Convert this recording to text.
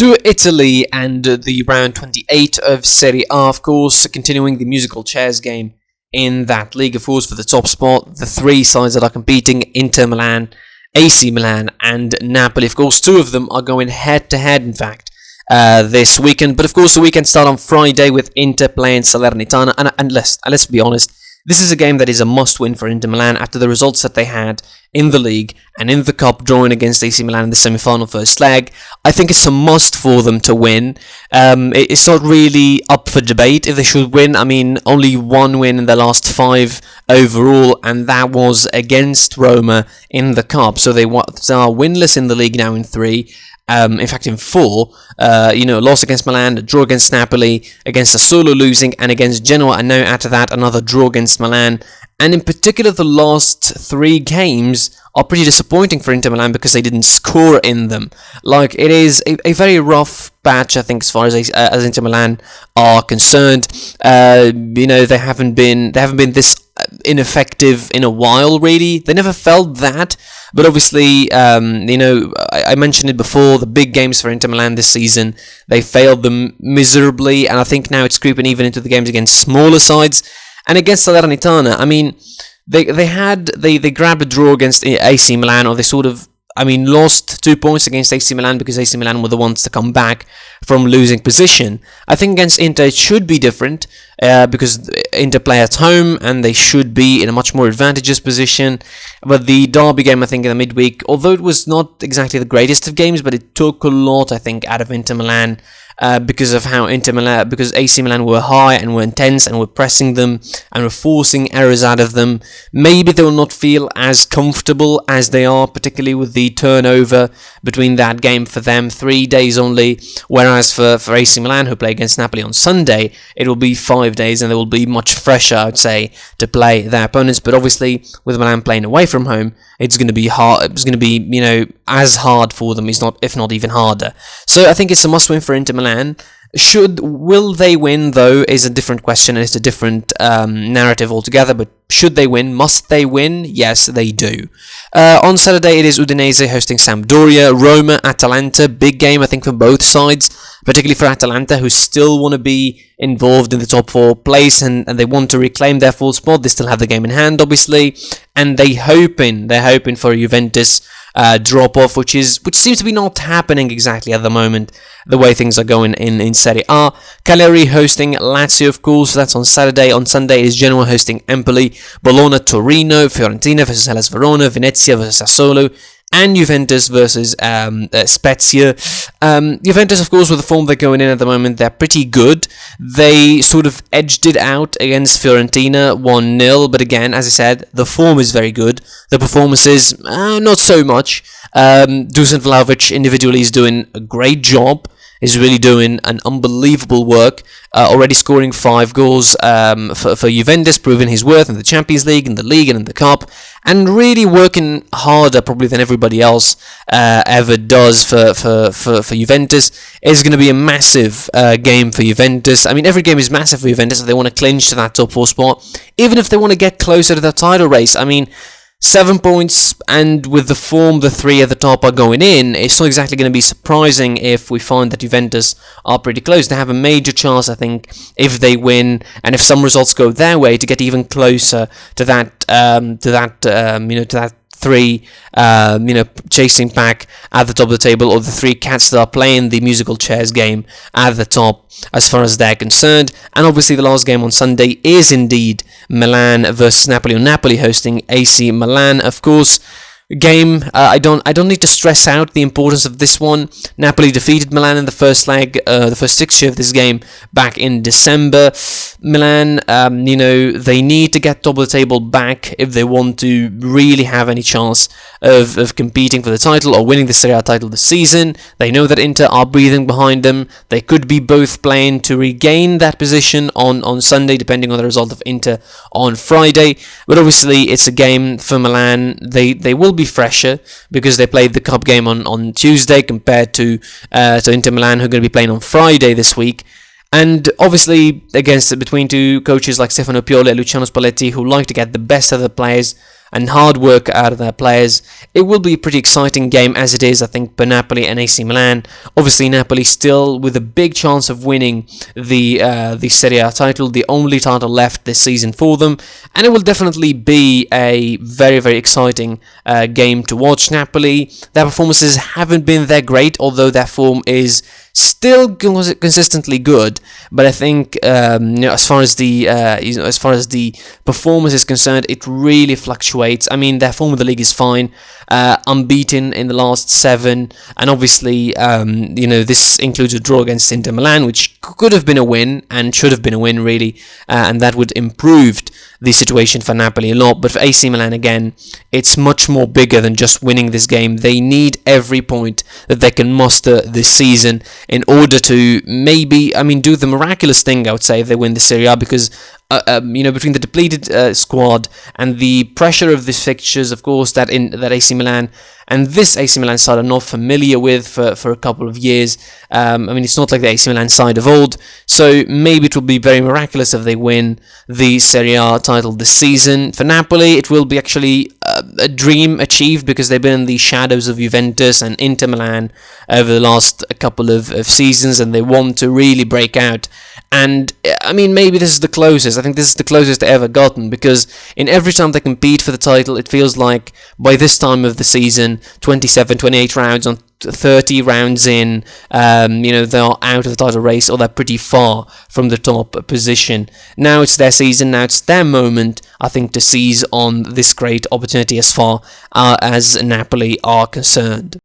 to Italy and the round 28 of Serie A, of course, continuing the musical chairs game in that league, of course, for the top spot. The three sides that are competing, Inter Milan, AC Milan and Napoli. Of course, two of them are going head-to-head, in fact, this weekend. But, of course, the weekend starts on Friday with Inter playing Salernitana. And let's be honest, this is a game that is a must-win for Inter Milan after the results that they had in the league and in the cup, drawing against AC Milan in the semi-final first leg. I think it's a must for them to win. It's not really up for debate if they should win. I mean, only one win in the last 5 overall, and that was against Roma in the cup. So they are winless in the league now in 3. In fact, in 4, loss against Milan, a draw against Napoli, against Sassuolo losing, and against Genoa, and now after that, another draw against Milan. And in particular, the last 3 games are pretty disappointing for Inter Milan because they didn't score in them. Like, it is a very rough patch, I think, as far as Inter Milan are concerned. They haven't been this ineffective in a while, really. They never felt that. But obviously, I mentioned it before, the big games for Inter Milan this season, they failed them miserably, and I think now it's creeping even into the games against smaller sides. And against Salernitana, I mean, they grabbed a draw against AC Milan, or they lost 2 points against AC Milan because AC Milan were the ones to come back from losing position. I think against Inter it should be different because Inter play at home and they should be in a much more advantageous position. But the derby game, I think, in the midweek, although it was not exactly the greatest of games, but it took a lot, I think, out of Inter Milan. Because AC Milan were high and were intense and were pressing them and were forcing errors out of them. Maybe they will not feel as comfortable as they are, particularly with the turnover between that game for them, 3 days only, whereas for AC Milan, who play against Napoli on Sunday, it will be 5 days and they will be much fresher, I would say, to play their opponents. But obviously, with Milan playing away from home, it's going to be hard. It's going to be, as hard for them, if not even harder. So I think it's a must-win for Inter Milan. Will they win, though, is a different question, and it's a different narrative altogether. But should they win? Must they win? Yes, they do. On Saturday, it is Udinese hosting Sampdoria, Roma, Atalanta. Big game, I think, for both sides, particularly for Atalanta, who still want to be involved in the top 4 place, and they want to reclaim their 4th spot. They still have the game in hand, obviously, and they're hoping for a Juventus drop off, which seems to be not happening exactly at the moment, the way things are going in Serie A. Cagliari hosting Lazio, of course, that's on Saturday. On Sunday is Genoa hosting Empoli, Bologna, Torino, Fiorentina versus Hellas Verona, Venezia versus Sassuolo, and Juventus versus Spezia. Juventus, of course, with the form they're going in at the moment, they're pretty good. They sort of edged it out against Fiorentina 1-0, but again, as I said, the form is very good. The performances, not so much. Dusan Vlahovic individually is doing a great job. Is really doing an unbelievable work, already scoring 5 goals for Juventus, proving his worth in the Champions League, in the League and in the Cup, and really working harder probably than everybody else ever does for Juventus. It's going to be a massive game for Juventus. I mean, every game is massive for Juventus if they want to clinch to that top 4 spot, even if they want to get closer to the title race. I mean, 7 points, and with the form the 3 at the top are going in, it's not exactly going to be surprising if we find that Juventus are pretty close. They have a major chance, I think, if they win, and if some results go their way, to get even closer to that 3, chasing pack at the top of the table, or the 3 cats that are playing the musical chairs game at the top, as far as they're concerned. And obviously the last game on Sunday is indeed Milan versus Napoli, or Napoli hosting AC Milan, of course. Game, I don't need to stress out the importance of this one. Napoli defeated Milan in the first leg, the first fixture of this game back in December. Milan, they need to get top of the table back if they want to really have any chance of competing for the title or winning the Serie A title this season. They know that Inter are breathing behind them. They could be both playing to regain that position on Sunday, depending on the result of Inter on Friday. But obviously, it's a game for Milan. They will be fresher because they played the cup game on Tuesday compared to Inter Milan, who are going to be playing on Friday this week. And obviously, between 2 coaches like Stefano Pioli and Luciano Spalletti, who like to get the best of the players and hard work out of their players. It will be a pretty exciting game as it is, I think, for Napoli and AC Milan. Obviously, Napoli still with a big chance of winning the Serie A title, the only title left this season for them, and it will definitely be a very, very exciting game to watch. Napoli, their performances haven't been that great, although their form is still consistently good, but I think as far as the performance is concerned, it really fluctuates. I mean, their form of the league is fine, unbeaten in the last 7, and obviously this includes a draw against Inter Milan, which could have been a win and should have been a win really, and that would improved the situation for Napoli a lot. But for AC Milan, again, it's much more bigger than just winning this game. They need every point that they can muster this season in order to maybe, do the miraculous thing, I would say, if they win the Serie A, because between the depleted squad and the pressure of these fixtures, of course, that AC Milan and this AC Milan side are not familiar with for a couple of years. It's not like the AC Milan side of old, so maybe it will be very miraculous if they win the Serie A title this season. For Napoli, it will be actually a dream achieved, because they've been in the shadows of Juventus and Inter Milan over the last couple of seasons, and they want to really break out. And maybe this is the closest. I think this is the closest they've ever gotten, because in every time they compete for the title, it feels like by this time of the season, 27, 28 rounds on 30 rounds in, they are out of the title race, or they're pretty far from the top position. Now it's their season, now it's their moment, I think, to seize on this great opportunity as far as Napoli are concerned.